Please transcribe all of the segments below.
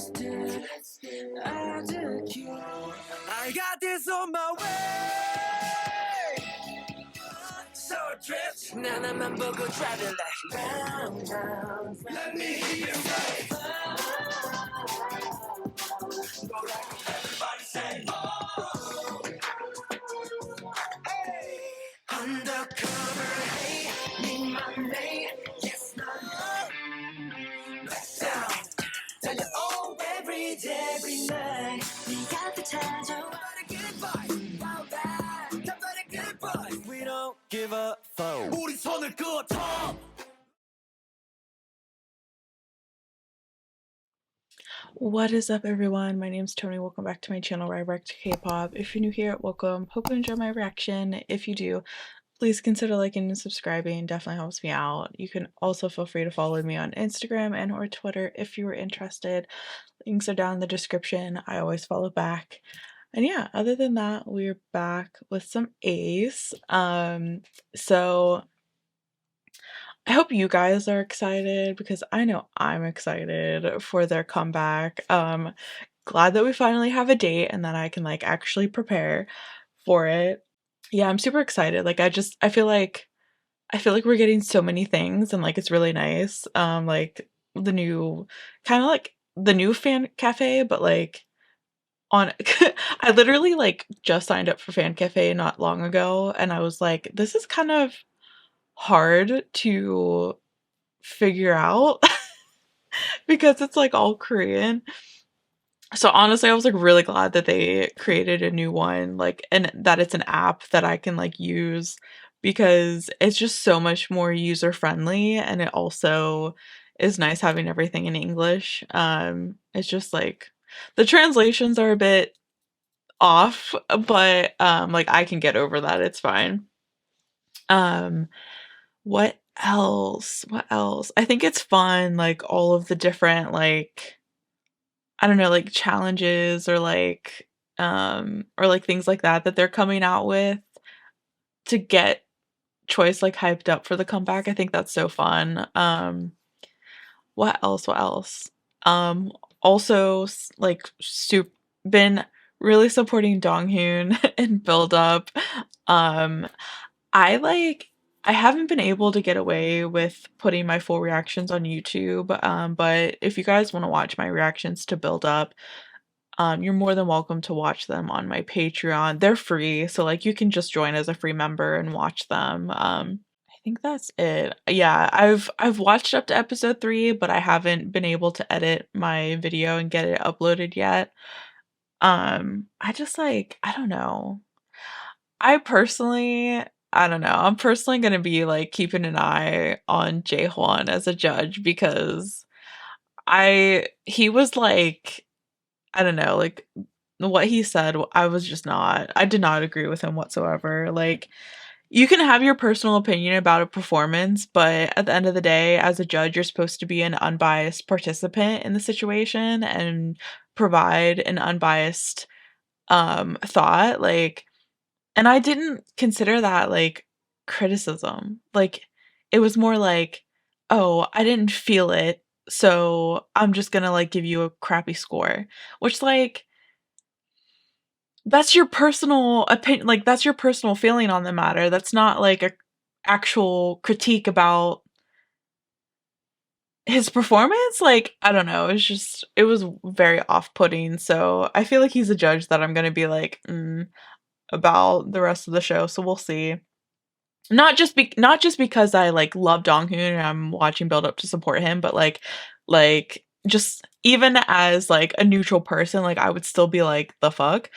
I got this on my way. So drift. 나나만 보고 driving like round, round. Let me hear you say. Everybody say, oh. Hey. Undercover, hey. Need my name. Yes, my love. Back down. Tell you all every day, every night. We got the time. We don't give a fuck. 우리 손을 그어줘. What is up, everyone? My name is Tony. Welcome back to my channel where I react to K-pop. If you're new here, welcome. Hope you enjoy my reaction. If you do, please consider liking and subscribing. Definitely helps me out. You can also feel free to follow me on Instagram and or Twitter if you were interested. Links are down in the description. I always follow back. And yeah, other than that, we're back with some A.C.E. So I hope you guys are excited because I know I'm excited for their comeback. Glad that we finally have a date and that I can like actually prepare for it. Yeah, I'm super excited. Like I feel like we're getting so many things and like it's really nice. Like the new kind of like the new fan cafe, but like on I literally like just signed up for fan cafe not long ago and I was like, this is kind of hard to figure out because it's like all Korean. So honestly, I was like really glad that they created a new one, like, and that it's an app that I can like use because it's just so much more user friendly and it also is nice having everything in English. It's just like the translations are a bit off, but like I can get over that. It's fine. Um What else? What else? I think it's fun, like, all of the different, like, I don't know, like, challenges or, like, things like that that they're coming out with to get Choice, like, hyped up for the comeback. I think that's so fun. What else? What else? Um, also, like, been really supporting Donghoon and Build Up. Um, I like I haven't been able to get away with putting my full reactions on YouTube, but if you guys want to watch my reactions to Build Up, you're more than welcome to watch them on my Patreon. They're free, so like you can just join as a free member and watch them. I think that's it. Yeah, I've watched up to episode 3, but I haven't been able to edit my video and get it uploaded yet. I just like I don't know. I don't know. I'm personally gonna be like keeping an eye on Jaehwan as a judge because he was like, I don't know, like what he said, I did not agree with him whatsoever. Like, you can have your personal opinion about a performance, but at the end of the day, as a judge, you're supposed to be an unbiased participant in the situation and provide an unbiased thought. Like, and I didn't consider that, like, criticism. Like, it was more like, "Oh, I didn't feel it, so I'm just gonna, like, give you a crappy score." Which, like, that's your personal opinion. Like, that's your personal feeling on the matter. That's not, like, a actual critique about his performance. Like, I don't know, it was very off-putting, so I feel like he's a judge that I'm gonna be like, about the rest of the show, so we'll see. Not just because I, like, love Donghoon and I'm watching Build Up to support him, but, like, just even as, like, a neutral person, like, I would still be like, "The fuck?"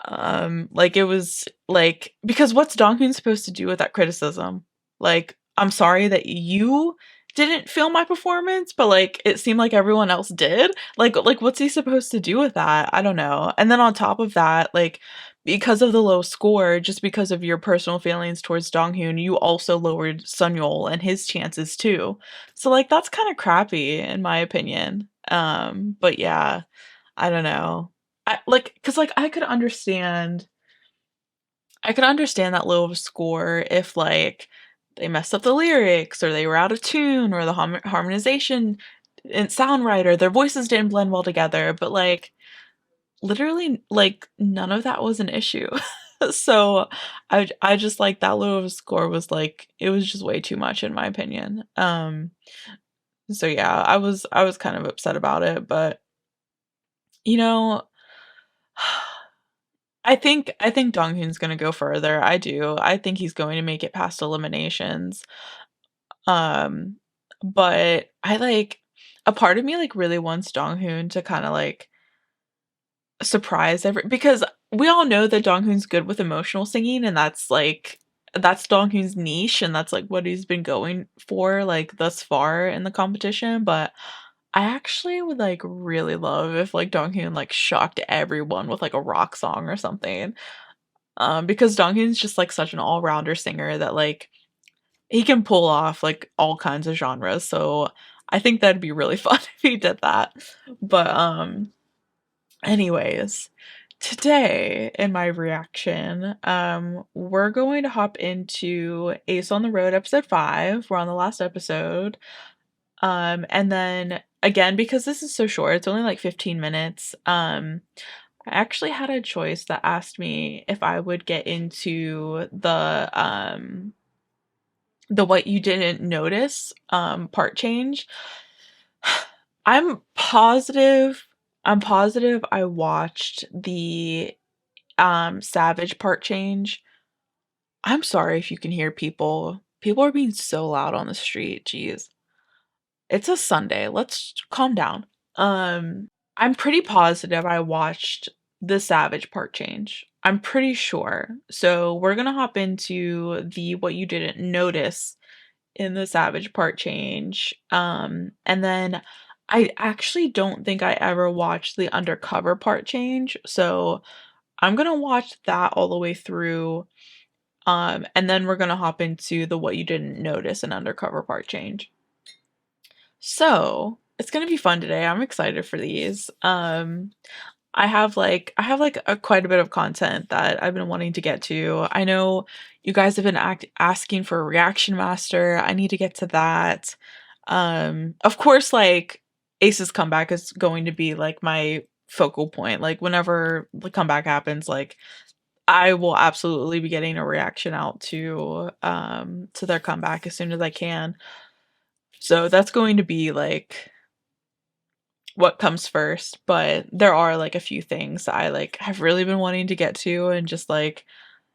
Like, it was, like because what's Donghoon supposed to do with that criticism? Like, "I'm sorry that you didn't feel my performance, but, like, it seemed like everyone else did?" Like, what's he supposed to do with that? I don't know. And then on top of that, like, because of the low score, just because of your personal feelings towards Donghoon, you also lowered Sunyeol and his chances too. So, like, that's kinda crappy in my opinion. But yeah, I don't know. Cause like, I could understand that low of a score if, like, they messed up the lyrics or they were out of tune or the harmonization and sound writer, their voices didn't blend well together, but, like, literally, like, none of that was an issue. So, I just, like, that low of a score was, like, it was just way too much in my opinion. So yeah, I was kind of upset about it, but, you know, I think Donghoon's gonna go further, I do. I think he's going to make it past eliminations. Um, but I, like, a part of me, like, really wants Donghoon to kinda, like, surprise because we all know that Donghoon's good with emotional singing, and that's, like, that's Donghoon's niche, and that's, like, what he's been going for, like, thus far in the competition, but I actually would, like, really love if, like, Donghoon, like, shocked everyone with, like, a rock song or something. Because Donghoon's just, like, such an all-rounder singer that, like, he can pull off, like, all kinds of genres, so I think that'd be really fun if he did that. But, anyways, today in my reaction, we're going to hop into Ace on the Road episode 5. We're on the last episode. And then again, because this is so short, it's only like 15 minutes. I actually had a choice that asked me if I would get into the what you didn't notice part change. I'm positive I'm positive I watched the Savage part change. I'm sorry if you can hear people. People are being so loud on the street. Jeez. It's a Sunday. Let's calm down. I'm pretty positive I watched the Savage part change. I'm pretty sure. So we're gonna hop into the what you didn't notice in the Savage part change. And then I actually don't think I ever watched the Undercover part change. So I'm gonna watch that all the way through. And then we're gonna hop into the what you didn't notice and Undercover part change. So, it's gonna be fun today. I'm excited for these. I have like a quite a bit of content that I've been wanting to get to. I know you guys have been asking for a reaction master. I need to get to that. Of course, like Ace's comeback is going to be like my focal point. Like whenever the comeback happens, like I will absolutely be getting a reaction out to their comeback as soon as I can. So that's going to be like what comes first, but there are like a few things that I like have really been wanting to get to and just like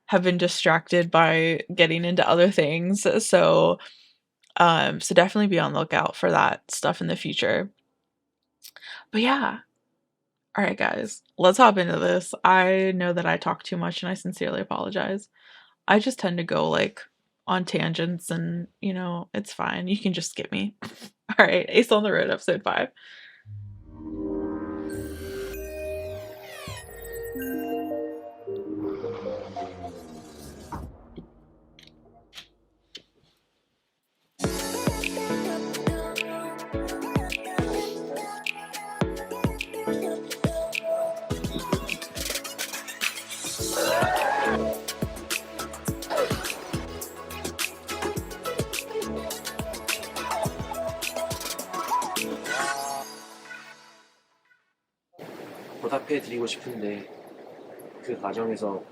have been distracted by getting into other things. So definitely be on the lookout for that stuff in the future. But yeah. All right guys, let's hop into this. I know that I talk too much and I sincerely apologize. I just tend to go like on tangents and it's fine. You can just skip me. All right, Ace on the Road episode 5. 보답해 드리고 싶은데 그 과정에서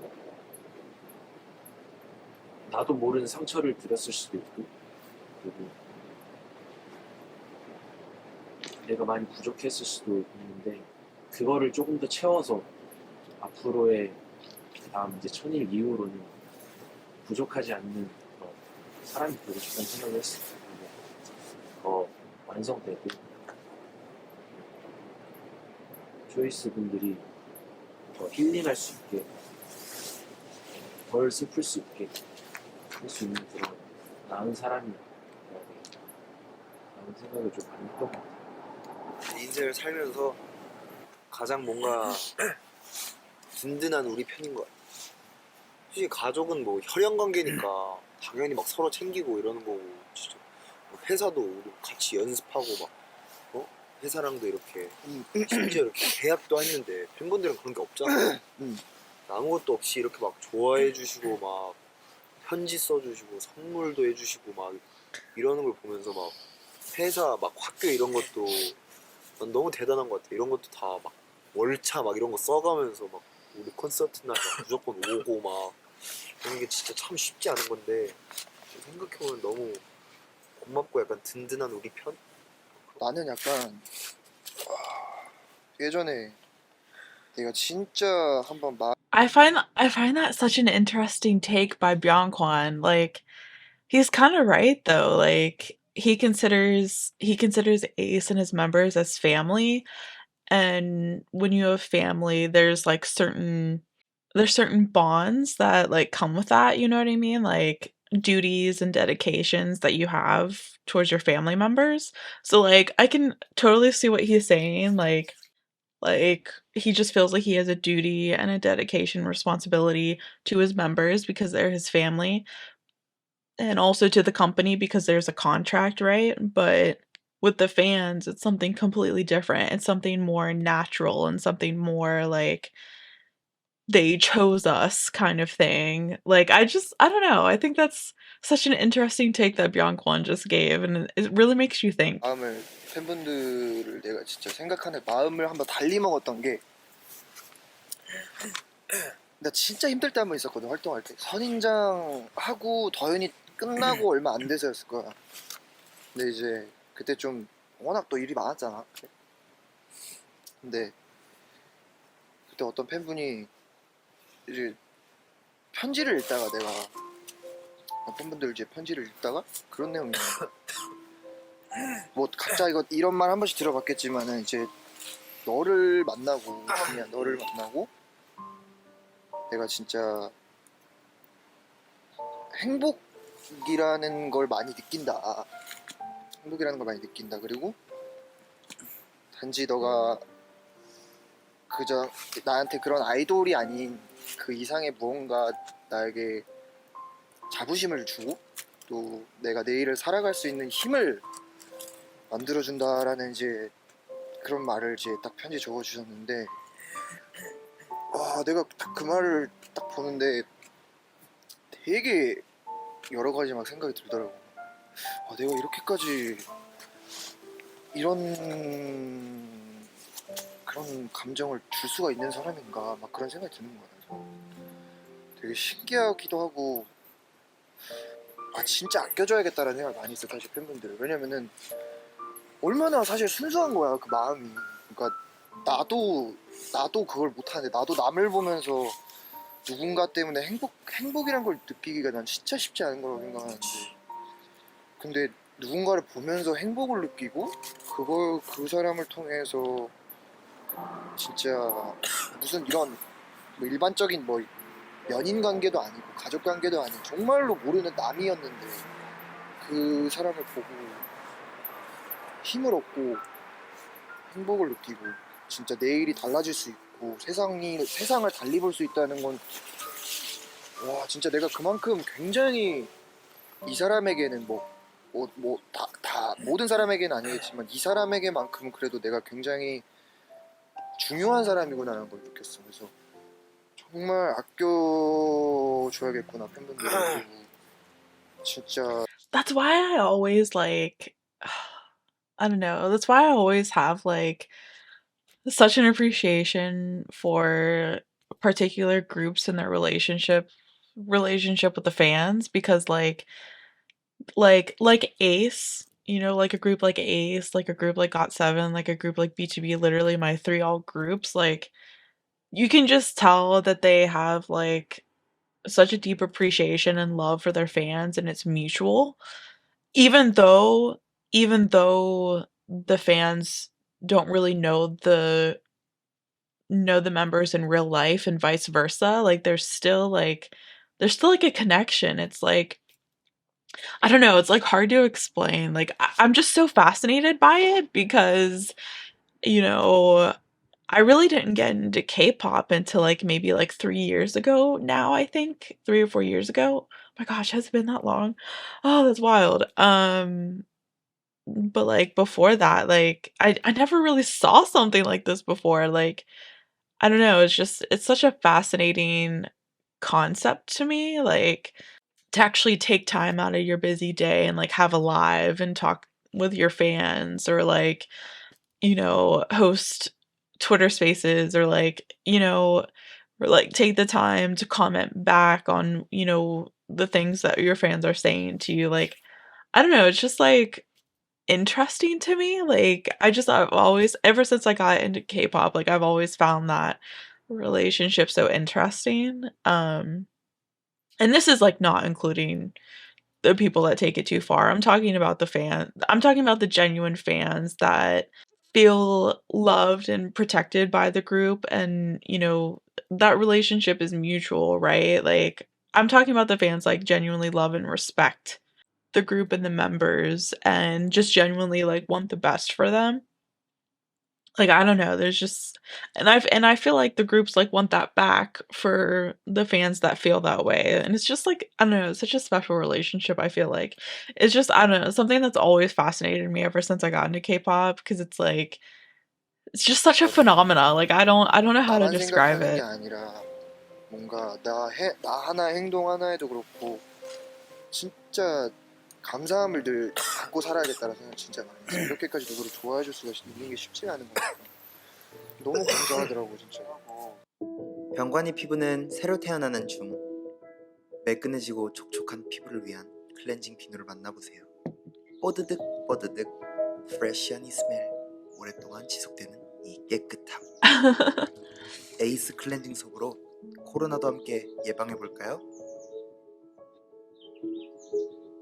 나도 모르는 상처를 드렸을 수도 있고 그리고 내가 많이 부족했을 수도 있는데 그거를 조금 더 채워서 앞으로의 다음 이제 천일 이후로는 부족하지 않는 사람이 되고 싶다는 생각을 했어요. 더 완성되고 조이스 분들이 더 힐링할 수 있게 덜 슬플 수 있게 할 수 있는 그런 나은 사람이 라는 생각을 좀 많이 했던 것 같아요. 인생을 살면서 가장 뭔가 든든한 우리 편인 것 같아요. 솔직히 가족은 뭐 혈연 관계니까 당연히 막 서로 챙기고 이러는 거고 진짜 회사도 우리 같이 연습하고 막 회사랑도 이렇게 심지어 이렇게 계약도 했는데 팬분들은 그런 게 없잖아. 아무것도 없이 이렇게 막 좋아해 주시고 막 편지 써주시고 선물도 해주시고 막 이러는 걸 보면서 막 회사 막 학교 이런 것도 난 너무 대단한 것 같아. 이런 것도 다 막 월차 막 이런 거 써가면서 막 우리 콘서트 날 막 무조건 오고 막 이런 게 진짜 참 쉽지 않은 건데 생각해보면 너무 고맙고 약간 든든한 우리 편? 나는 약간 예전에 내가 진짜 한번 I find that such an interesting take by Byung-Hwan. Like he's kind of right though. Like he considers Ace and his members as family, and when you have family, there's certain bonds that like come with that, you know what I mean? Like duties and dedications that you have towards your family members. So like I can totally see what he's saying. Like he just feels like he has a duty and a dedication responsibility to his members because they're his family, and also to the company because there's a contract, right? But with the fans, it's something completely different. It's something more natural and something more like they chose us kind of thing. Like I don't know. I think that's such an interesting take that Byung-Kwon just gave, and it really makes you think. 마음을 팬분들을 내가 진짜 생각하는 마음을 한번 달리 먹었던 게 나 진짜 힘들 때 한 번 있었거든. 활동할 때 선인장 하고 더현이 끝나고 얼마 안 돼서였을 거야. 근데 이제 그때 좀 워낙 또 일이 많았잖아. 근데 그때 어떤 팬분이 이제 편지를 읽다가 내가 팬분들 이제 편지를 읽다가 그런 내용이야. 뭐 각자 이런 말 한 번씩 들어봤겠지만은 이제 너를 만나고 그냥 너를 만나고 내가 진짜 행복이라는 걸 많이 느낀다. 행복이라는 걸 많이 느낀다. 그리고 단지 너가 그저 나한테 그런 아이돌이 아닌 그 이상의 무언가 나에게 자부심을 주고 또 내가 내일을 살아갈 수 있는 힘을 만들어준다라는 이제 그런 말을 이제 딱 편지 적어주셨는데 와 내가 딱 그 말을 딱 보는데 되게 여러 가지 막 생각이 들더라고. 아, 내가 이렇게까지 이런 그런 감정을 줄 수가 있는 사람인가 막 그런 생각이 드는 거야. 그래서 되게 신기하기도 하고 아 진짜 아껴줘야겠다라는 생각을 많이 했어 사실 팬분들을. 왜냐면은 얼마나 사실 순수한 거야 그 마음이. 그러니까 나도 그걸 못하는데 나도 남을 보면서 누군가 때문에 행복이란 걸 느끼기가 난 진짜 쉽지 않은 거라고 생각하는데 근데 누군가를 보면서 행복을 느끼고 그걸 그 사람을 통해서 진짜 무슨 이런 뭐 일반적인 뭐 연인 관계도 아니고 가족 관계도 아닌 정말로 모르는 남이었는데 그 사람을 보고 힘을 얻고 행복을 느끼고 진짜 내일이 달라질 수 있고 세상을 달리 볼 수 있다는 건 와 진짜 내가 그만큼 굉장히 이 사람에게는 다 모든 사람에게는 아니겠지만 이 사람에게만큼 그래도 내가 굉장히 중요한 사람이구나라는 걸 느꼈어. 그래서 정말 아껴줘야겠구나 팬분들. 진짜 That's why I always like I don't know. That's why I always have like such an appreciation for particular groups and their relationship with the fans because like Ace, like a group like Ace, like a group like Got7, like a group like B2B, literally my three all groups, like you can just tell that they have like such a deep appreciation and love for their fans and it's mutual. Even though even though the fans don't really know the members in real life and vice versa, like there's still like a connection. It's like I don't know, it's like hard to explain. Like I'm just so fascinated by it because, you know, I really didn't get into K-pop until like maybe like 3 years ago now, I think. 3 or 4 years ago. My gosh, has it been that long? Oh, that's wild. But like before that, like I never really saw something like this before. Like I don't know, it's such a fascinating concept to me, like to actually take time out of your busy day and like have a live and with your fans, or like, you know, host Twitter spaces, or like, you know, or like take the time to comment back on, you know, the things that your fans are saying to you. Like, I don't know, it's just like interesting to me. Like, I've always, ever since I got into K-pop, like I've always found that relationship so interesting. And this is like not including the people that take it too far. I'm talking about the genuine fans that feel loved and protected by the group, and, you know, that relationship is mutual, right? Like, I'm talking about the fans like genuinely love and respect the group and the members, and just genuinely like want the best for them. Like, I don't know, there's just, and I feel like the groups like want that back for the fans that feel that way. And it's just like, I don't know, it's such a special relationship, I feel like. It's just, I don't know, something that's always fascinated me ever since I got into K-pop, because it's like, it's just such a 맞아. phenomena. Like, I don't know how to 나만 describe 생각하는 게 it. 아니라 뭔가 나 하나 행동 하나에도 그렇고 진짜 감사함을 늘 갖고 살아야겠다는 생각 진짜 많이 했어요. 이렇게까지 누구를 좋아해 줄 수가 있는 게 쉽지가 않은 거니까 너무 감사하더라고 진짜. 병관이 피부는 새로 태어나는 중. 매끈해지고 촉촉한 피부를 위한 클렌징 비누를 만나보세요. 뽀드득 뽀드득 프레쉬한 이 스멜, 오랫동안 지속되는 이 깨끗함. 에이스 클렌징 속으로 코로나도 함께 예방해볼까요?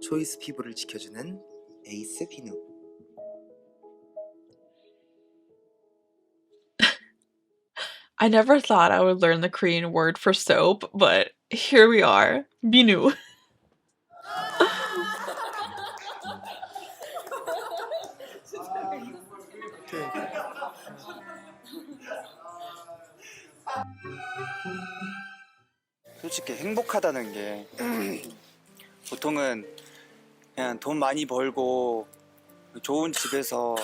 초이스 피부를 지켜주는 에이스 비누. I never thought I would learn the Korean word for soap, but here we are. Binu. 솔직히 행복하다는 게 보통은 그냥 돈 많이 벌고 좋은 집에서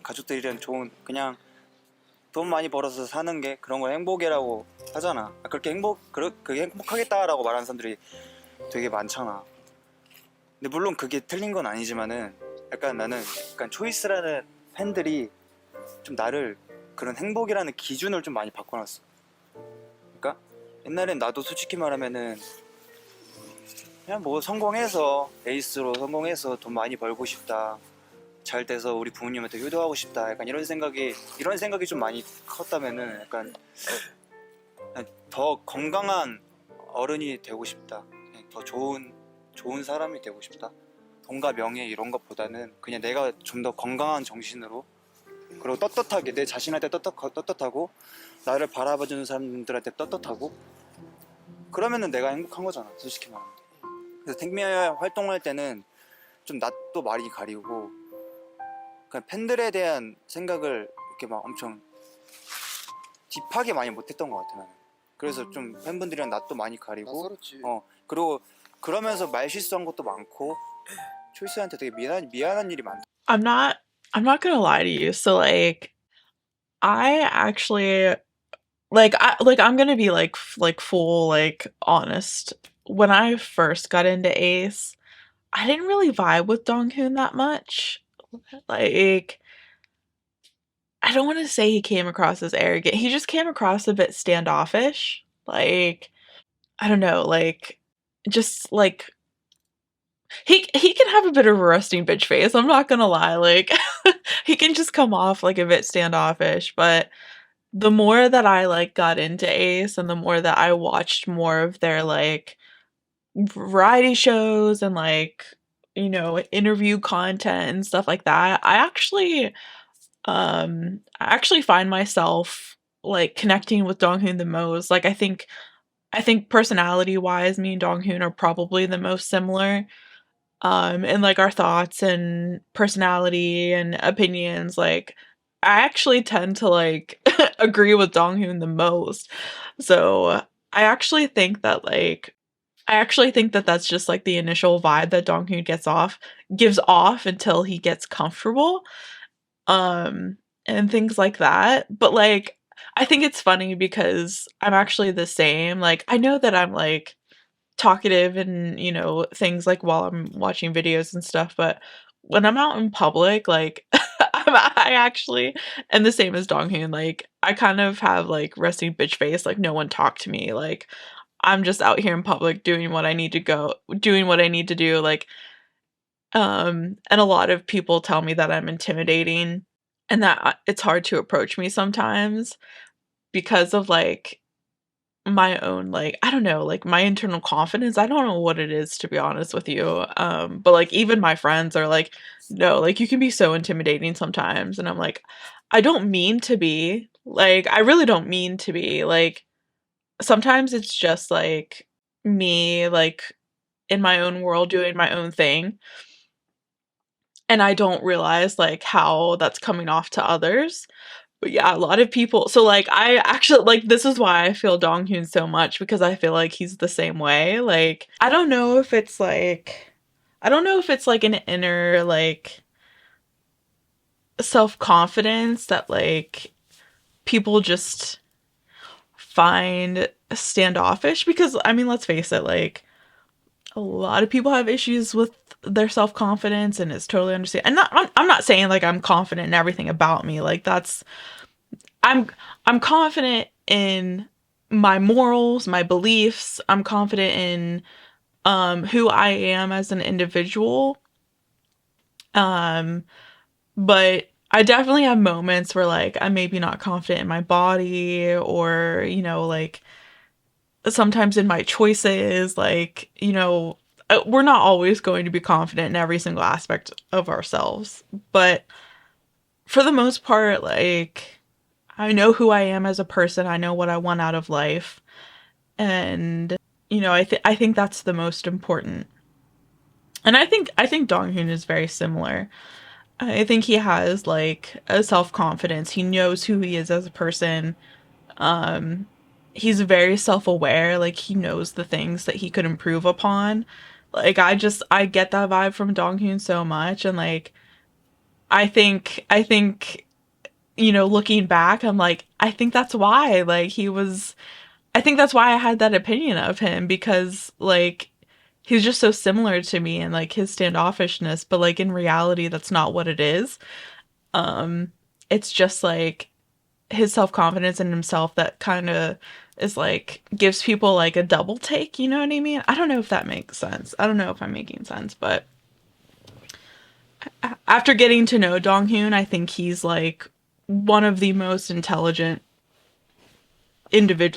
가족들이랑 좋은, 그냥 돈 많이 벌어서 사는 게 그런 걸 행복이라고 하잖아. 그렇게 그게 행복하겠다라고 말하는 사람들이 되게 많잖아. 근데 물론 그게 틀린 건 아니지만은 나는 약간 초이스라는 팬들이 좀 나를 그런 행복이라는 기준을 좀 많이 바꿔놨어. 그러니까 옛날엔 나도 솔직히 말하면은 그냥 뭐 성공해서 에이스로 성공해서 돈 많이 벌고 싶다, 잘 돼서 우리 부모님한테 효도하고 싶다, 약간 이런 생각이 좀 많이 컸다면은 약간 더 건강한 어른이 되고 싶다, 더 좋은 사람이 되고 싶다, 돈과 명예 이런 것보다는 그냥 내가 좀 더 건강한 정신으로, 그리고 떳떳하게 내 자신한테 떳떳하고 나를 바라봐주는 사람들한테 떳떳하고, 그러면은 내가 행복한 거잖아, 솔직히 말하면. 그래서 택미아 활동할 때는 좀 낯도 많이 가리고 그냥 팬들에 대한 생각을 이렇게 막 엄청 딥하게 많이 못했던 것 같아, 나는. 그래서 좀 팬분들이랑 낯도 많이 가리고, 낯설었지. 그리고 그러면서 말 실수한 것도 많고 초이스한테 되게 미안한 일이 많다. I'm not gonna lie to you. So like, I actually I'm gonna be like full like honest. When I first got into Ace, I didn't really vibe with Donghoon that much. Like, I don't want to say he came across as arrogant. He just came across a bit standoffish. Like, I don't know, like, just like he can have a bit of a resting bitch face. I'm not gonna lie. Like, he can just come off like a bit standoffish. But the more that I like got into Ace, and the more that I watched more of their like variety shows and like, you know, interview content and stuff like that, I actually find myself like connecting with Donghoon the most. Like, I think personality wise, me and Donghoon are probably the most similar. And like our thoughts and personality and opinions, like I actually tend to like agree with Donghoon the most. So I actually think that that's just like the initial vibe that Donghoon gives off until he gets comfortable. And things like that. But like, I think it's funny because I'm actually the same. Like, I know that I'm like talkative and, you know, things like while I'm watching videos and stuff, but when I'm out in public, like I actually, and the same as Donghoon, like I kind of have like resting bitch face, like no one talk to me, like I'm just out here in public doing what I need to doing what I need to do, like and a lot of people tell me that I'm intimidating and that it's hard to approach me sometimes because of like my own, like, I don't know, like my internal confidence. I don't know what it is, to be honest with you. But like even my friends are like, no, like you can be so intimidating sometimes. And I'm like, I don't mean to be. Like, I really don't mean to be. Like, sometimes it's just like me, like in my own world doing my own thing. And I don't realize like how that's coming off to others. But yeah, a lot of people, so like I actually like, this is why I feel Donghoon so much, because I feel like he's the same way. Like I don't know if it's like an inner like self-confidence that like people just find standoffish, because I mean, let's face it, like a lot of people have issues with their self-confidence, and it's totally understandable. And I'm not saying like I'm confident in everything about me. Like that's I'm I'm confident in my morals, my beliefs. I'm confident in who I am as an individual. Um but I definitely have moments where like I'm maybe not confident in my body, or like sometimes in my choices, like we're not always going to be confident in every single aspect of ourselves, but for the most part, like I know who I am as a person. I know what I want out of life. And I think that's the most important. And I think Donghoon is very similar. I think he has like a self-confidence. He knows who he is as a person. Um he's very self-aware, like he knows the things that he could improve upon. Like I get that vibe from Donghoon so much, and like I think looking back, I'm like, I think that's why like he was I think that's why I had that opinion of him, because like he's just so similar to me and like his standoffishness, but like in reality that's not what it is. Um it's just like his self-confidence in himself that kind of is like gives people like a double take, you know what I mean? I don't know if that makes sense. I don't know if I'm making sense, but after getting to know Donghoon, I think he's like one of the most intelligent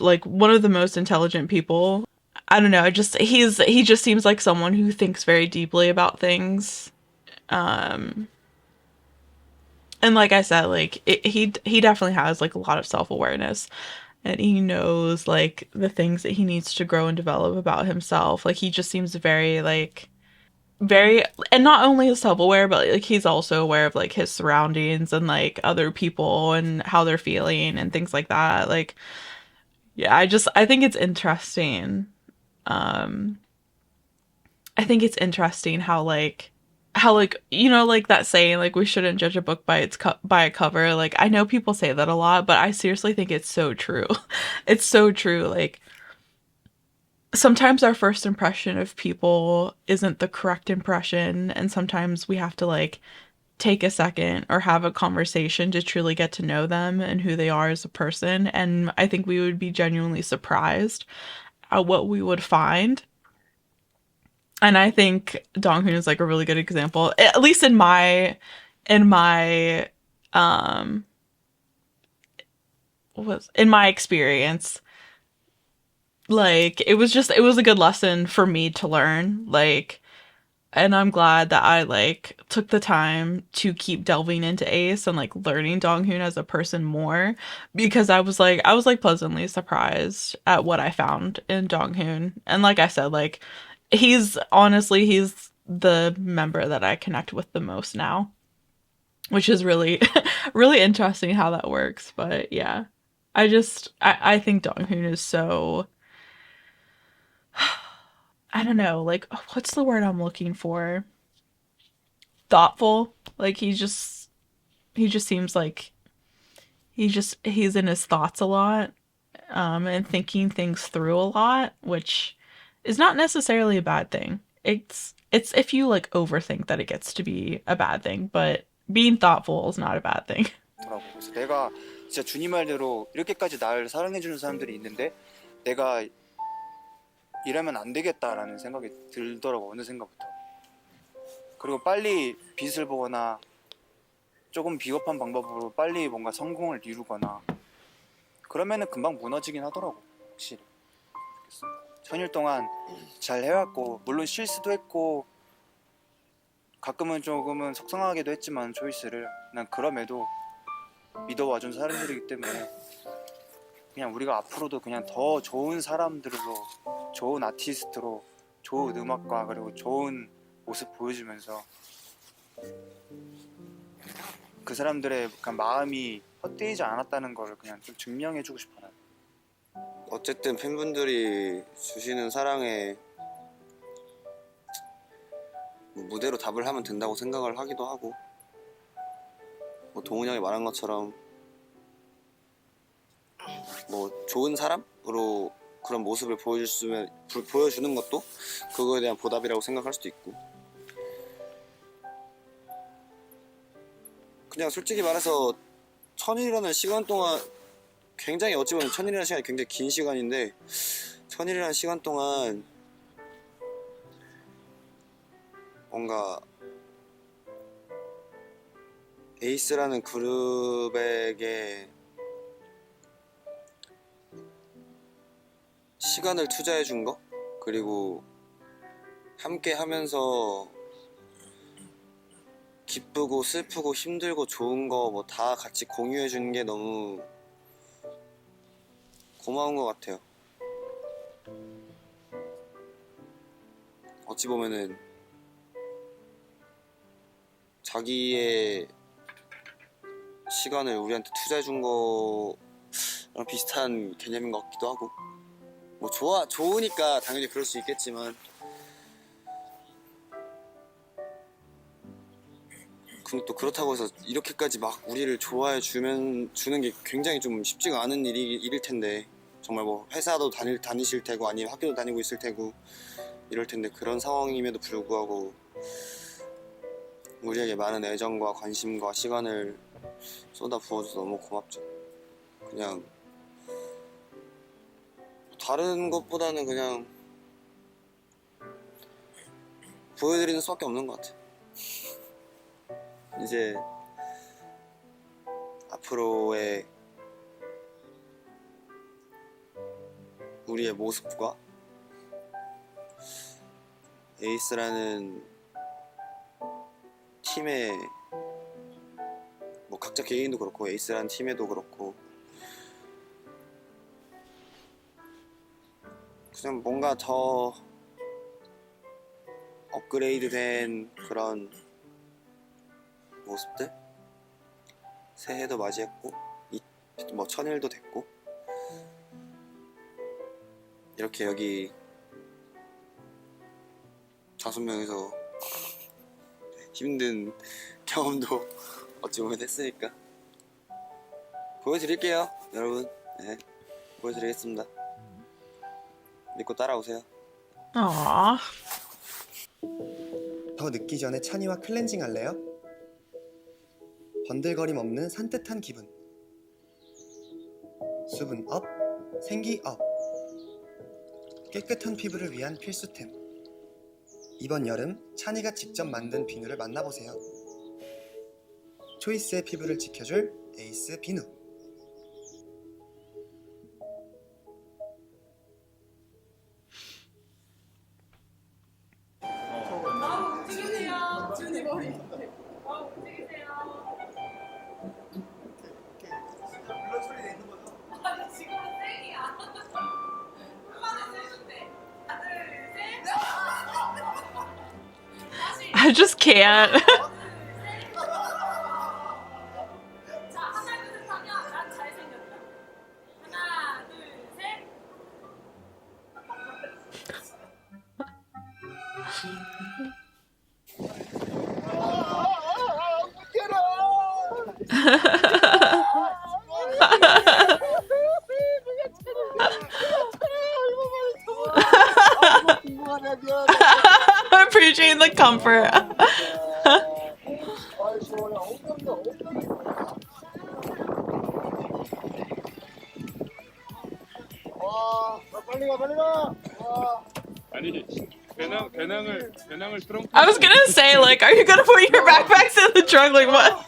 like one of the most intelligent people. I don't know, he just seems like someone who thinks very deeply about things. Um and like I said, like he definitely has like a lot of self-awareness, and he knows like the things that he needs to grow and develop about himself. Like he just seems very like very, and not only is self-aware, but like he's also aware of like his surroundings and like other people and how they're feeling and things like that. Like yeah, I think it's interesting. Um I think it's interesting how like like that saying, like we shouldn't judge a book by by a cover. Like I know people say that a lot, but I seriously think it's so true. It's so true. Like sometimes our first impression of people isn't the correct impression, and sometimes we have to like take a second or have a conversation to truly get to know them and who they are as a person. And I think we would be genuinely surprised at what we would find. And I think Donghoon is like a really good example, at least in my um was in my experience. Like it was a good lesson for me to learn. Like, and I'm glad that I like took the time to keep delving into Ace and like learning Donghoon as a person more, because I was like pleasantly surprised at what I found in Donghoon. And like I said, like he's the member that I connect with the most now, which is really really interesting how that works. But yeah, I think Donghoon is so, I don't know, like what's the word I'm looking for? Thoughtful. Like he just seems like he's in his thoughts a lot, and thinking things through a lot, which is not necessarily a bad thing. It's if you like overthink that it gets to be a bad thing, but being thoughtful is not a bad thing. 그래서 내가 진짜 주님 말대로 이렇게까지 나를 사랑해주는 사람들이 있는데 내가 이러면 안 되겠다라는 생각이 들더라고, 어느샌가부터. 그리고 빨리 빛을 보거나 조금 비겁한 방법으로 빨리 뭔가 성공을 이루거나 그러면은 금방 무너지긴 하더라고, 확실히. 천일 동안 잘 해왔고, 물론 실수도 했고 가끔은 조금은 속상하기도 했지만 초이스를, 난 그럼에도 믿어와준 사람들이기 때문에 그냥 우리가 앞으로도 그냥 더 좋은 사람들로, 좋은 아티스트로, 좋은 음악과 그리고 좋은 모습 보여주면서 그 사람들의 마음이 헛되이지 않았다는 걸 그냥 좀 증명해주고 싶어요. 어쨌든 팬분들이 주시는 사랑에 무대로 답을 하면 된다고 생각을 하기도 하고, 뭐 동훈이 형이 말한 것처럼 뭐 좋은 사람으로 그런 모습을 보여주는 것도 그거에 대한 보답이라고 생각할 수도 있고, 그냥 솔직히 말해서 천일이라는 시간 동안 굉장히, 어찌 보면 천일이라는 시간이 굉장히 긴 시간인데, 천일이라는 시간 동안 뭔가 에이스라는 그룹에게 시간을 투자해 준 거, 그리고 함께 하면서 기쁘고 슬프고 힘들고 좋은 거 뭐 다 같이 공유해 주는 게 너무 고마운 것 같아요. 어찌 보면은 자기의 시간을 우리한테 투자해 준 거랑 비슷한 개념인 것 같기도 하고, 뭐 좋으니까 당연히 그럴 수 있겠지만, 또 그렇다고 해서 이렇게까지 막 우리를 좋아해 주는 게 굉장히 좀 쉽지가 않은 일일 텐데, 정말 뭐 회사도 다니실 테고 아니면 학교도 다니고 있을 테고 이럴 텐데, 그런 상황임에도 불구하고 우리에게 많은 애정과 관심과 시간을 쏟아 부어줘서 너무 고맙죠. 그냥 다른 것보다는 그냥 보여드리는 수밖에 없는 것 같아요. 이제 앞으로의 우리의 모습과 에이스라는 팀의, 뭐 각자 개인도 그렇고 에이스라는 팀에도 그렇고, 그냥 뭔가 더 업그레이드된 그런 모습들, 새해도 맞이했고 뭐 천일도 됐고, 이렇게 여기 5명이서 힘든 경험도 어찌 보면 했으니까 보여드릴게요, 여러분. 네, 보여드리겠습니다. 믿고 따라오세요. Aww. 더 늦기 전에 찬이와 클렌징 할래요? 번들거림 없는 산뜻한 기분. 수분 업, 생기 업. 깨끗한 피부를 위한 필수템. 이번 여름 찬이가 직접 만든 비누를 만나보세요. 초이스의 피부를 지켜줄 에이스 비누. I just can't. I'm appreciating the comfort. 빨리 가 빨리 가. 아니 배낭을 트렁크에 I was gonna say, like, are you gonna put your backpacks in the trunk? Like, what?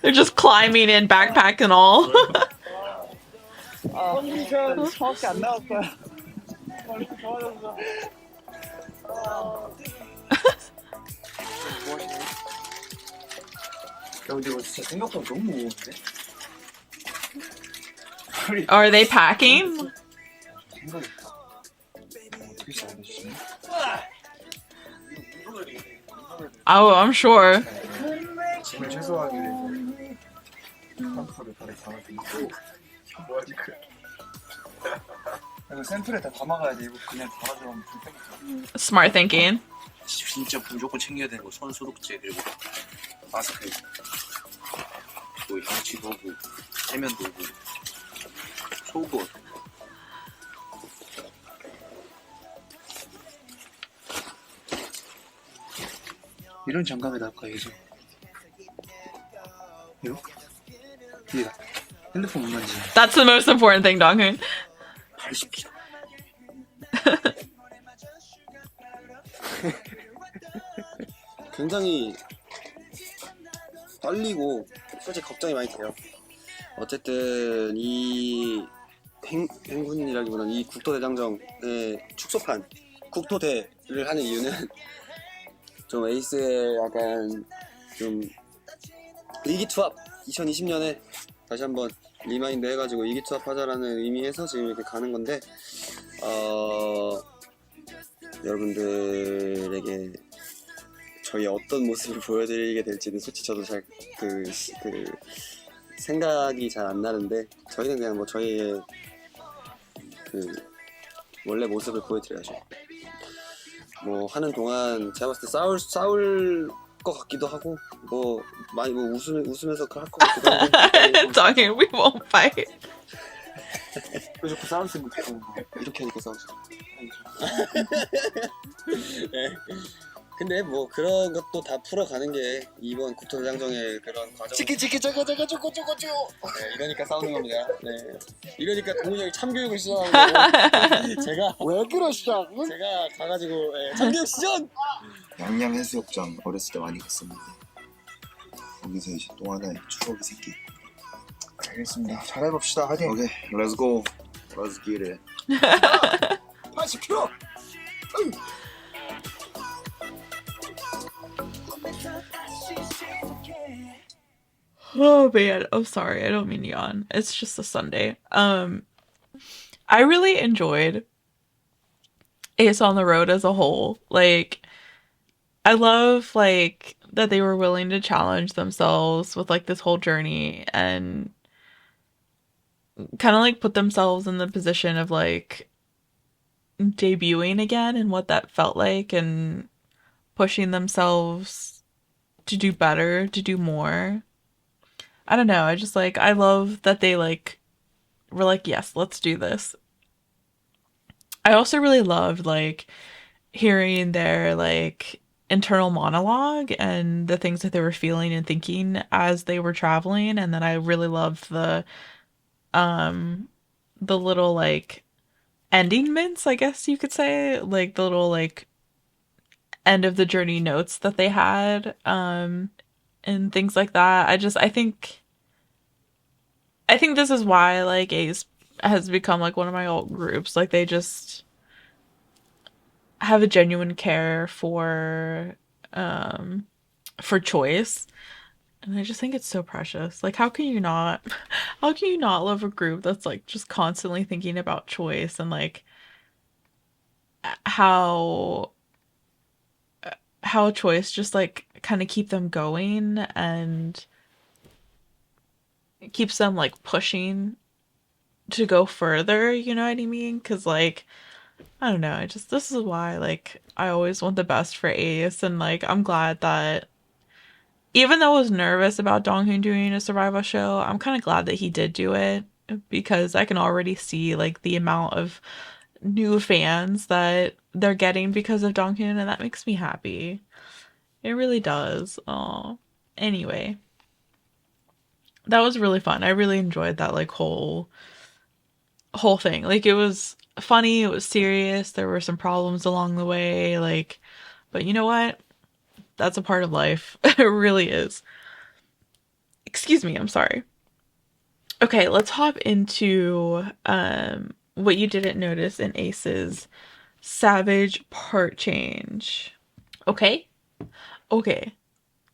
They're just climbing in, backpack and all. 컨디션 정확히 안 나왔어요. 좋아졌어. 야 근데 이거 진짜 생각보다 너무 무거운데? Are they packing? 생각이 어떻게 잘해주지? Oh, I'm sure. 짐을 최소화하기 위해서 샴푸를 발에 담아주고 뭐하지 그 이거 샘플에 다 담아가야 돼. 이거 그냥 담아주면 불편해. Smart thinking. 진짜 무조건 챙겨야 되는 거 손 소독제 그리고 마스크 뭐 양치 도구 세면 도구 속옷 이런 장갑에 나올까 예전 이거? 뒤에 핸드폰 못 만지 That's the most important thing, Donghoon. 80kg 굉장히 떨리고 솔직히 걱정이 많이 돼요. 어쨌든 이 행군이라기보다는 이 국토대장정의 축소판 국토대를 하는 이유는 좀 에이스의 약간 좀 의기투합 2020년에 다시 한번 리마인드 해가지고 의기투합 하자라는 의미에서 지금 이렇게 가는 건데 여러분들에게 저희 어떤 모습을 보여드리게 될지는 솔직히 저도 잘 생각이 잘 안 나는데 저희는 그냥 뭐 저희의 원래 모습을 보여드려야죠. 뭐 하는 동안 제가 봤을 때 싸울 것 같기도 하고 뭐 많이 뭐 웃으면서 할 것 같기도 하고 Donghoon, we won't fight. 왜 자꾸 싸우시는 거 이렇게 하니까 싸우죠. 네. 근데 뭐 그런 것도 다 풀어가는 게 이번 국토대장정의 그런 과정. 치키 저거. 네, 이러니까 싸우는 겁니다. 네. 이러니까 동훈이 형이 참교육을 시작하는 거고 제가 왜 그러시냐고? 제가 가가지고 참교육 시전. 양양해수욕장 어렸을 때 많이 갔었는데 거기서 이제 또 하나의 추억이 생기. 알겠습니다. 잘해봅시다. 화이팅. 오케이, let's go. Let's get it. 80kg. Oh man, I'm sorry. I don't mean to yawn. It's just a Sunday. I really enjoyed Ace on the Road as a whole. Like, I love like that they were willing to challenge themselves with like this whole journey and kind of like put themselves in the position of like debuting again and what that felt like and pushing themselves to do better, to do more. I don't know. I just like, I love that they like were like, yes, let's do this. I also really loved like hearing their like internal monologue and the things that they were feeling and thinking as they were traveling. And then I really loved the little like ending mints, I guess you could say, like the little like end of the journey notes that they had and things like that. I think this is why like Ace has become like one of my old groups. Like they just have a genuine care for choice. And I just think it's so precious. Like how can you not love a group that's like just constantly thinking about choice and like how choice just like kind of keep them going and keeps them like pushing to go further, you know what I mean? Because like I don't know, this is why like I always want the best for Ace, and like I'm glad that even though I was nervous about Donghoon doing a survival show, I'm kind of glad that he did do it because I can already see like the amount of new fans that they're getting because of Donghun, and that makes me happy. It really does. Oh, anyway, that was really fun. I really enjoyed that like whole thing. Like it was funny, it was serious. There were some problems along the way, like, but you know what? That's a part of life. It really is. Excuse me, I'm sorry. Okay, let's hop into what you didn't notice in Ace's Savage part change. Okay? Okay.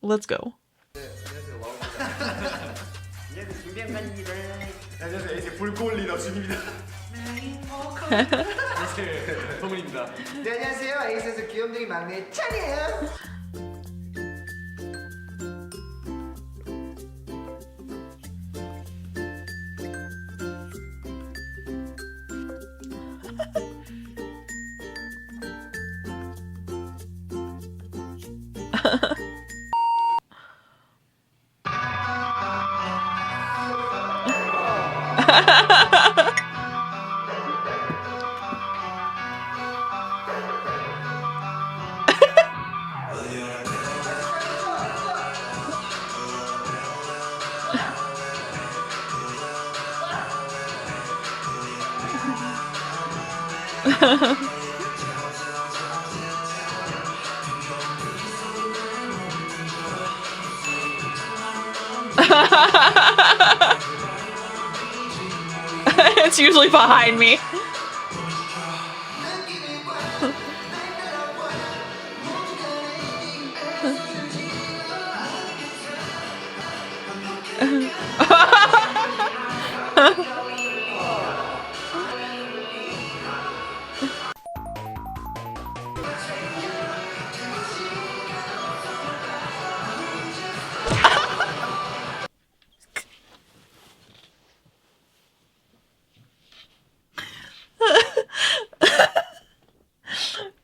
Let's go. 안녕하세요. A.C.E 불꽃 리더 준입니다. 소문입니다. 네, 안녕하세요. A.C.E에서 귀염둥이 막내 찬이에요. It's usually behind me.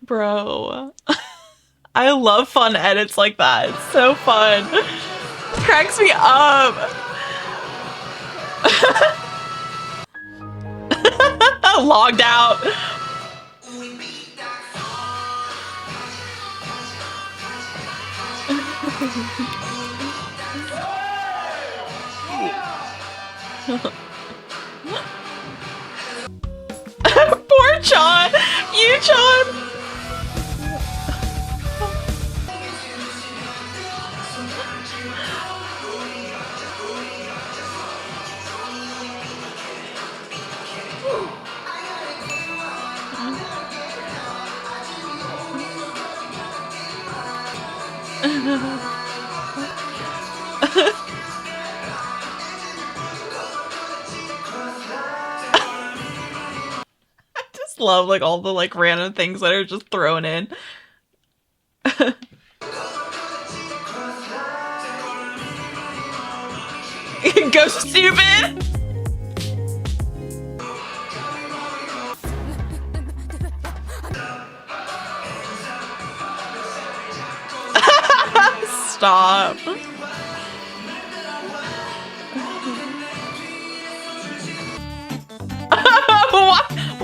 Bro. I love fun edits like that. It's so fun. Cracks me up. Logged out. Poor Chan. You, Chan. Just love like all the like random things that are just thrown in. Go stupid. Stop.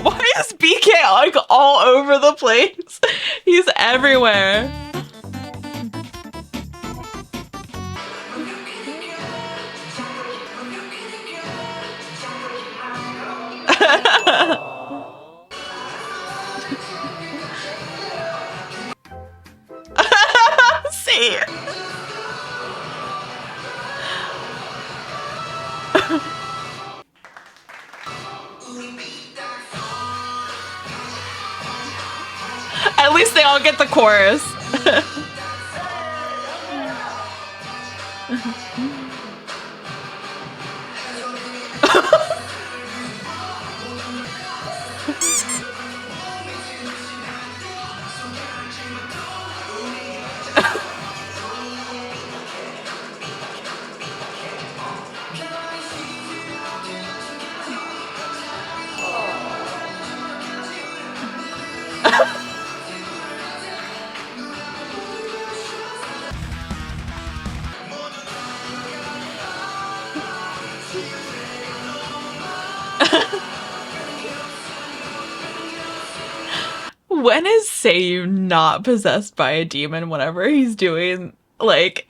Why is BK like all over the place? He's everywhere. See? At least they all get the chorus. When is Seiyu not possessed by a demon whenever he's doing, like,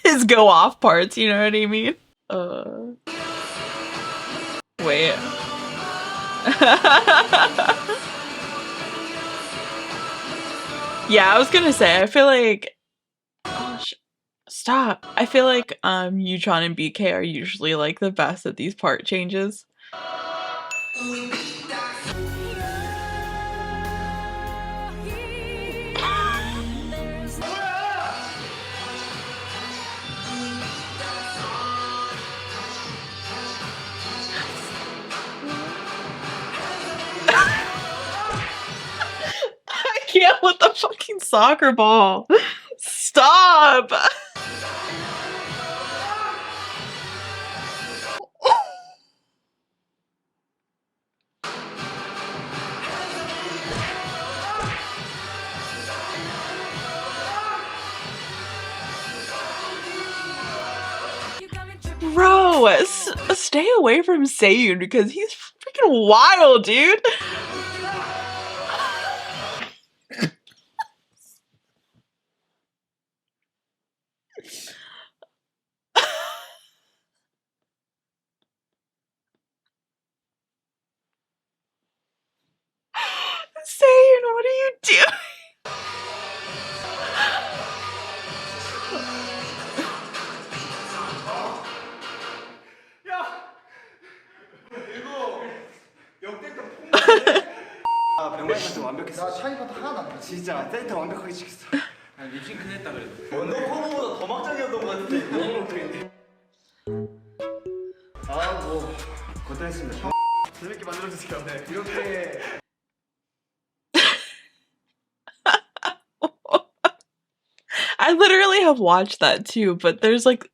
his go-off parts, you know what I mean? Wait. Yeah, I was gonna say, I feel like... Oh, stop. I feel like, Yutron and BK are usually, like, the best at these part changes. I can't with the fucking soccer ball. Stop. Bro, stay away from Seiyu because he's freaking wild, dude. Seiyu, what are you doing? 아, 병마이한테 완벽했어. 나 차이가 하나도 안 나. 진짜 센터 완벽하게 찍혔어. 립싱크는 했다 그래도. 언더커버보다 더 막장이었던 것 같은데. 너무 못했는데. 아, 뭐 고생했습니다. 재밌게 만들어주세요. 네, 이렇게. I literally have watched that too, but there's like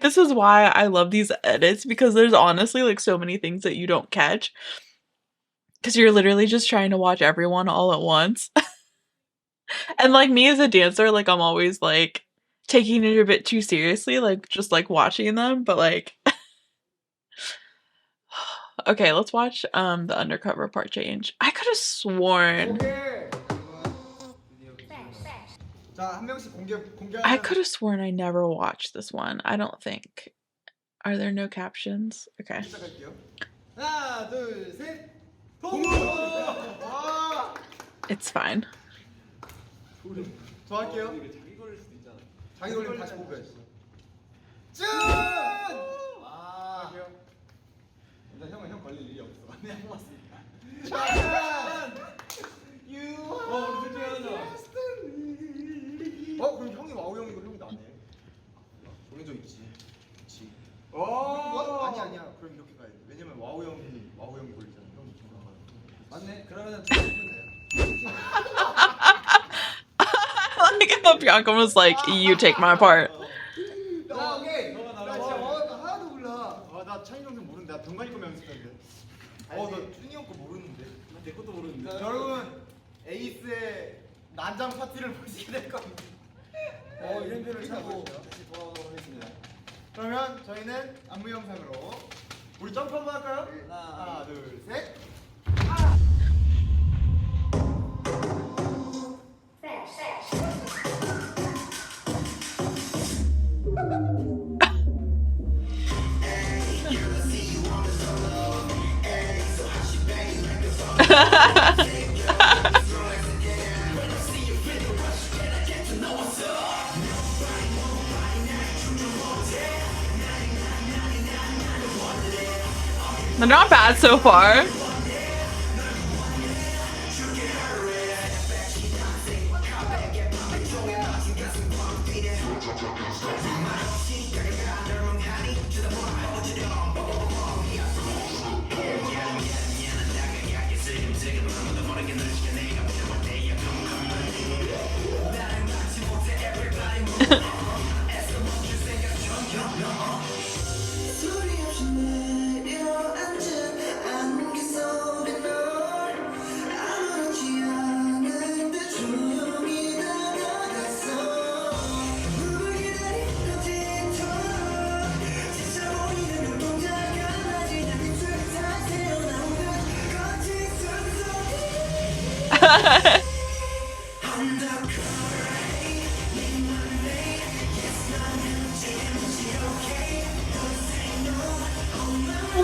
this is why I love these edits, because there's honestly like so many things that you don't catch because you're literally just trying to watch everyone all at once. And like me as a dancer, like I'm always like taking it a bit too seriously, like just like watching them, but like okay, let's watch the undercover part change. I could have sworn I never watched this one. I don't think. Are there no captions? Okay. It's fine. 더 할게요. 자기 걸리면 다시 뽑아야지. 짠! 아, 일단 형 걸릴 일이 없어. 내가 뽑았으니까. 짠! 그럼 형이 와우 형이고 형이 나네. 정해져 있지. 그렇지. 아니야. 그럼 이렇게 가야 돼. 왜냐면 와우 형이 걸리잖아. 형이 지금 나가. 맞네. 그러면은 Like how Bianca was like, you take my part. 나 오케이. 나 진짜 와우가 하나도 몰라. 나 차이 정도 모르는데. 나 병관이 거면 연습했는데. 나 준이 형 거 모르는데. 내 것도 모르는데. 여러분, 에이스의 난장 파티를 보시게 될 겁니다. 이런 표를 찾고 다시 돌아오도록 하겠습니다. 그러면 저희는 안무 영상으로 우리 점프 한번 할까요? 하나, 둘, 셋. They're not bad so far.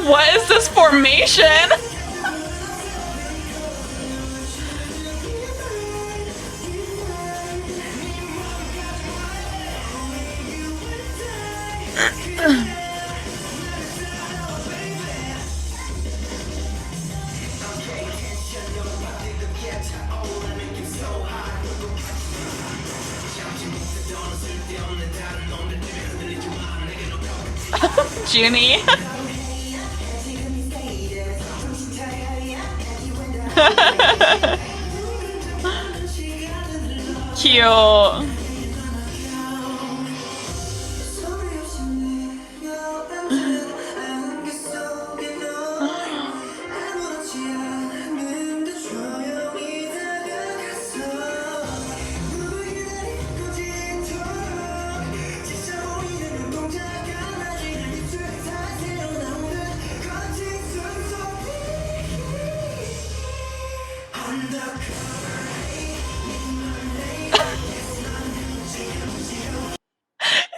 What is this formation? Junie. Cute.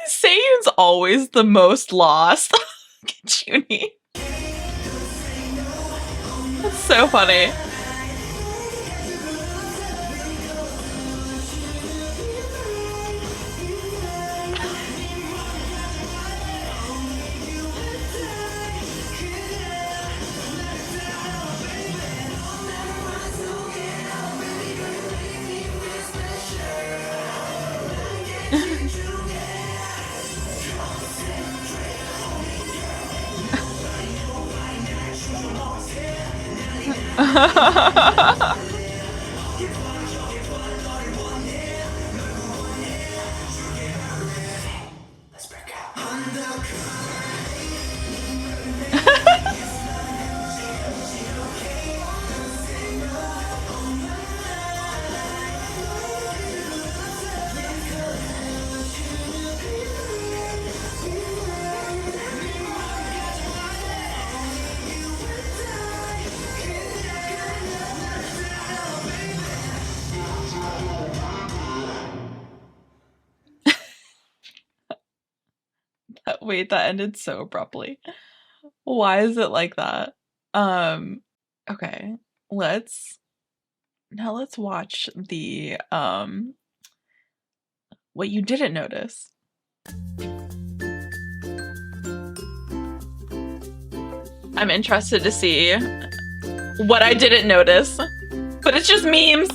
Seiyun's always the most lost. Junie. That's so funny. Wait, that ended so abruptly. Why is it like that? Okay. Let's watch the what you didn't notice. I'm interested to see what I didn't notice. But it's just memes.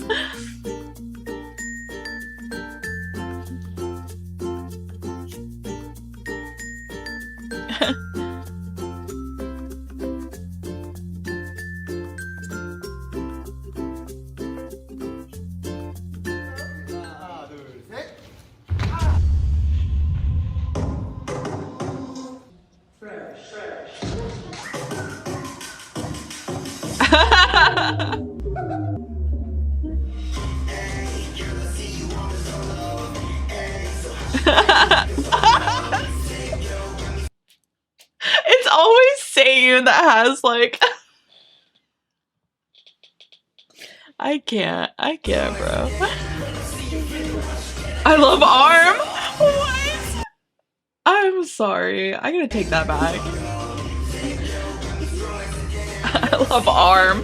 It's always Seiyun that has like I can't, bro. I love Arm. What? I'm sorry. I gotta take that back. I love Arm.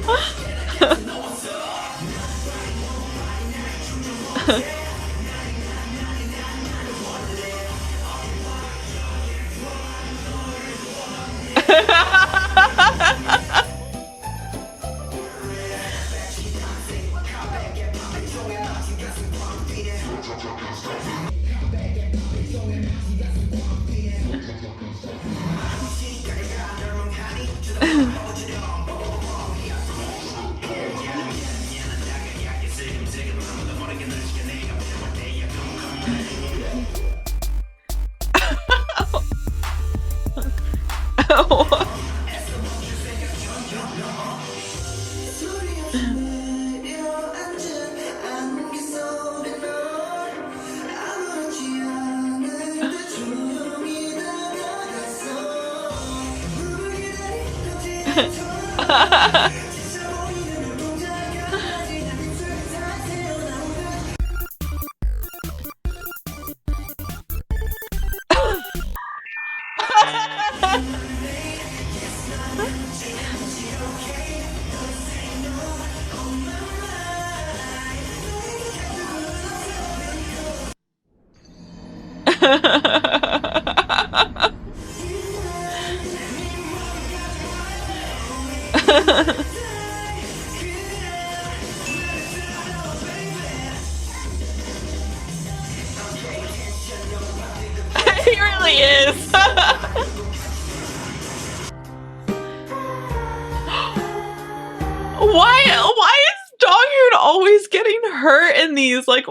He really is. Why is Donghoon always getting hurt in these? Like,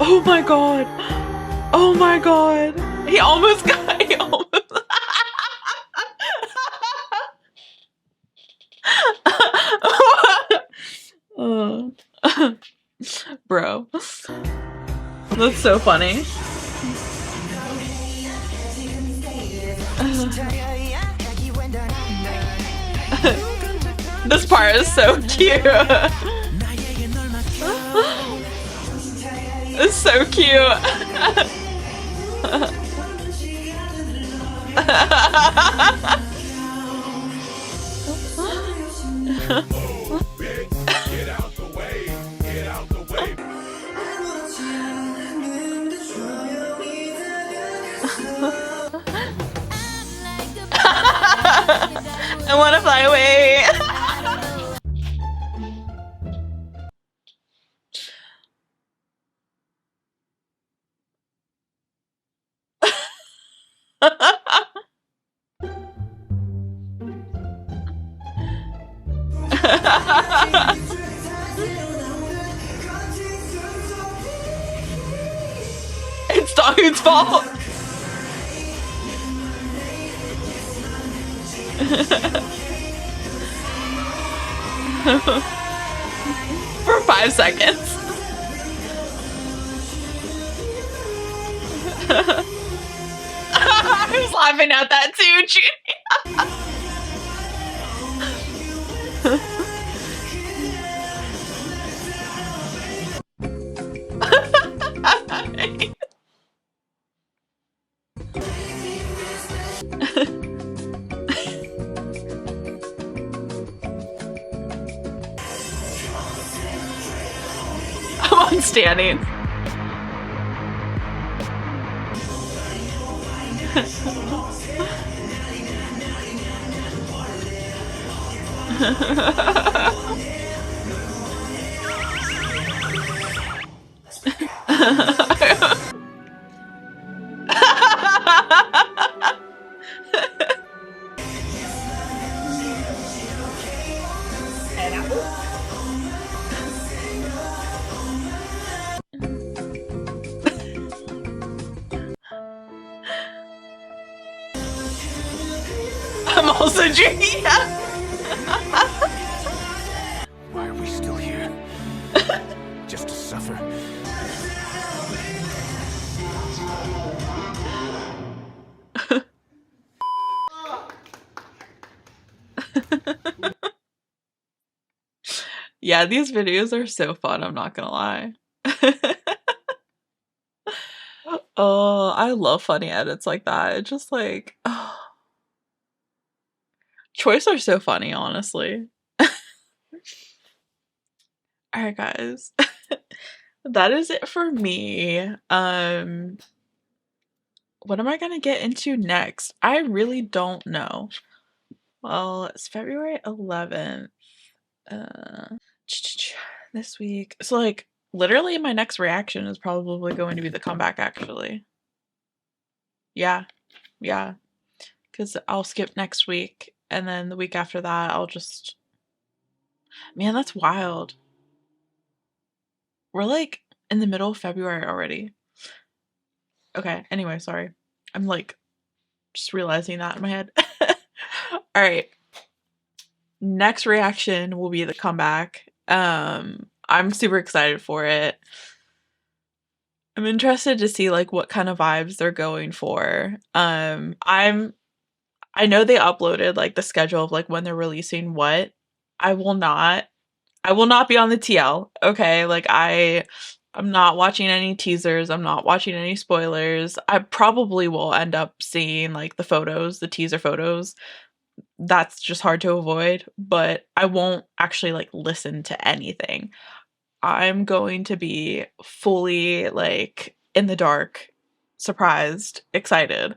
oh my god. Oh my god. He almost got. He almost. Bro. That's so funny. This part is so cute. It's so cute. I wanna fly away. It's Dog's fault. For 5 seconds. I was laughing at that too, I'm on standing. I'm also drinking. Why are we still here? Just to suffer? Yeah, these videos are so fun, I'm not gonna lie. Oh, I love funny edits like that. It's just like, oh. Choice are so funny, honestly. Alright, guys. That is it for me. What am I gonna get into next? I really don't know. Well, it's February 11th. This week. So, like, literally my next reaction is probably going to be the comeback, actually. Yeah. Yeah. Because I'll skip next week, and then the week after that, I'll just... Man, that's wild. We're, like, in the middle of February already. Okay, anyway, sorry. I'm, like, just realizing that in my head. Alright. Next reaction will be the comeback. I'm super excited for it. I'm interested to see like what kind of vibes they're going for. I know they uploaded like the schedule of like when they're releasing what. I will not be on the TL. Okay, like I'm not watching any teasers. I'm not watching any spoilers. I probably will end up seeing like the photos, the teaser photos. That's just hard to avoid, but I won't actually like listen to anything. I'm going to be fully like in the dark, surprised, excited.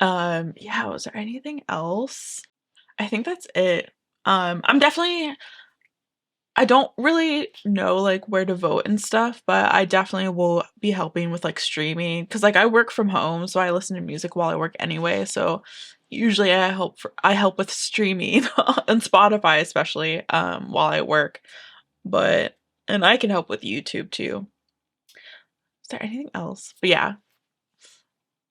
Yeah, was there anything else? I think that's it. I'm definitely I don't really know like where to vote and stuff, but I definitely will be helping with like streaming because like I work from home, so I listen to music while I work anyway. So usually I help with streaming on Spotify especially while I work. But and I can help with YouTube too. Is there anything else? But yeah,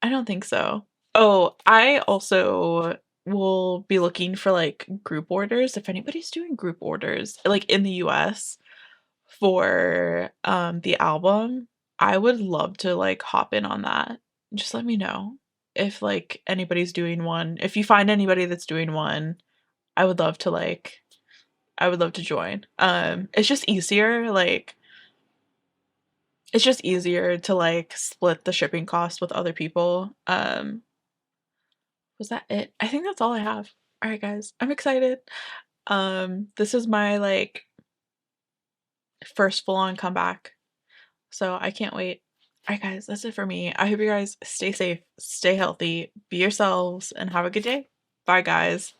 I don't think so. Oh, I also will be looking for like group orders if anybody's doing group orders like in the US for the album. I would love to like hop in on that. Just let me know if like anybody's doing one. If you find anybody that's doing one, I would love to like I would love to join. It's just easier like it's just easier to like split the shipping cost with other people. Was that it? I think that's all I have. All right, guys. I'm excited. This is my like first full-on comeback. So I can't wait. All right, guys, that's it for me. I hope you guys stay safe, stay healthy, be yourselves, and have a good day. Bye, guys.